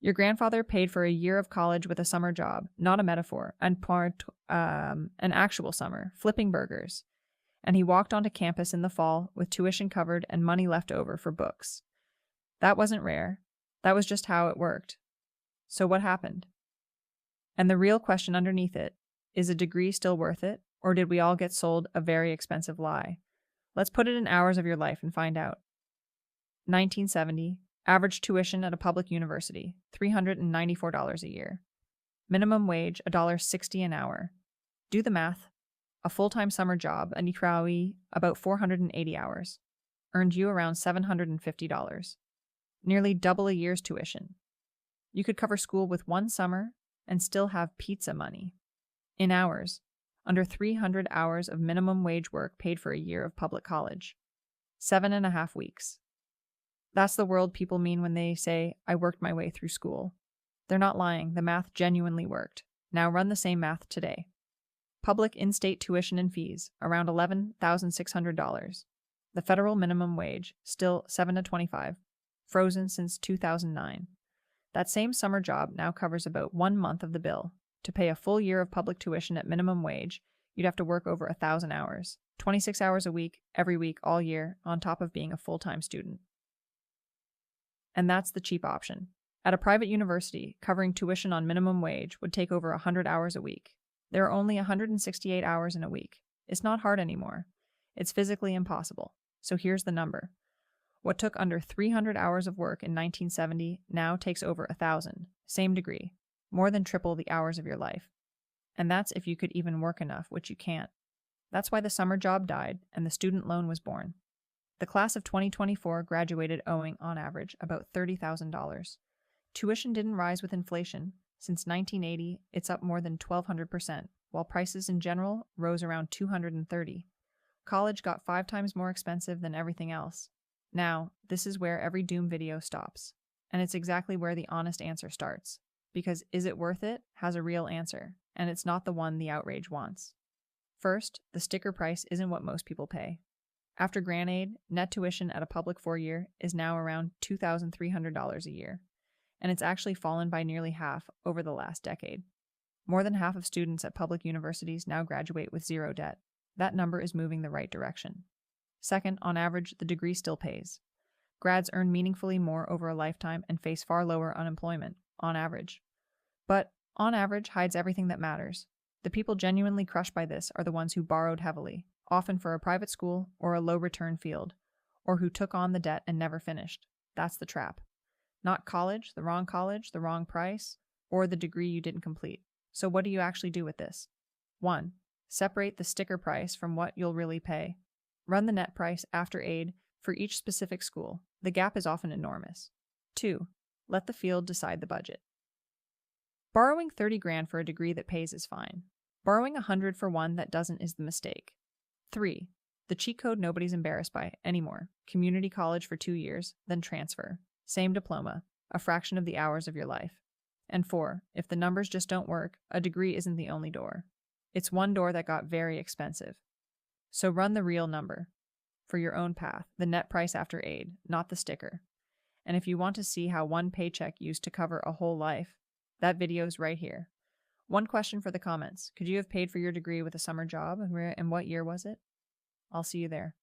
Your grandfather paid for a year of college with a summer job, not a metaphor, and an actual summer, flipping burgers. And he walked onto campus in the fall with tuition covered and money left over for books. That wasn't rare. That was just how it worked. So what happened? And the real question underneath it, is a degree still worth it, or did we all get sold a very expensive lie? Let's put it in hours of your life and find out. 1970, average tuition at a public university, $394 a year. Minimum wage, $1.60 an hour. Do the math. A full-time summer job, an Ikrawi, about 480 hours, earned you around $750. Nearly double a year's tuition. You could cover school with one summer and still have pizza money. In hours, under 300 hours of minimum wage work paid for a year of public college. 7.5 weeks. That's the world people mean when they say, I worked my way through school. They're not lying, the math genuinely worked. Now run the same math today. Public in-state tuition and fees, around $11,600. The federal minimum wage, still $7.25, frozen since 2009. That same summer job now covers about 1 month of the bill. To pay a full year of public tuition at minimum wage, you'd have to work over 1,000 hours, 26 hours a week, every week, all year, on top of being a full-time student. And that's the cheap option. At a private university, covering tuition on minimum wage would take over 100 hours a week. There are only 168 hours in a week. It's not hard anymore. It's physically impossible. So here's the number. What took under 300 hours of work in 1970 now takes over 1,000. Same degree. More than triple the hours of your life. And that's if you could even work enough, which you can't. That's why the summer job died and the student loan was born. The class of 2024 graduated owing, on average, about $30,000. Tuition didn't rise with inflation. Since 1980, it's up more than 1,200%, while prices in general rose around 230. College got 5 times more expensive than everything else. Now, this is where every doom video stops. And it's exactly where the honest answer starts. Because is it worth it has a real answer, and it's not the one the outrage wants. First, the sticker price isn't what most people pay. After grant aid, net tuition at a public 4-year is now around $2,300 a year, and it's actually fallen by nearly half over the last decade. More than half of students at public universities now graduate with zero debt. That number is moving the right direction. Second, on average, the degree still pays. Grads earn meaningfully more over a lifetime and face far lower unemployment, on average. But on average hides everything that matters. The people genuinely crushed by this are the ones who borrowed heavily, often for a private school or a low-return field, or who took on the debt and never finished. That's the trap. Not college, the wrong price, or the degree you didn't complete. So what do you actually do with this? 1. Separate the sticker price from what you'll really pay. Run the net price after aid for each specific school. The gap is often enormous. 2. Let the field decide the budget. Borrowing 30 grand for a degree that pays is fine. Borrowing 100 for one that doesn't is the mistake. 3. The cheat code nobody's embarrassed by anymore. Community college for 2 years, then transfer. Same diploma, a fraction of the hours of your life. And 4. If the numbers just don't work, a degree isn't the only door. It's one door that got very expensive. So run the real number for your own path, the net price after aid, not the sticker. And if you want to see how one paycheck used to cover a whole life, that video's right here. One question for the comments. Could you have paid for your degree with a summer job, and what year was it? I'll see you there.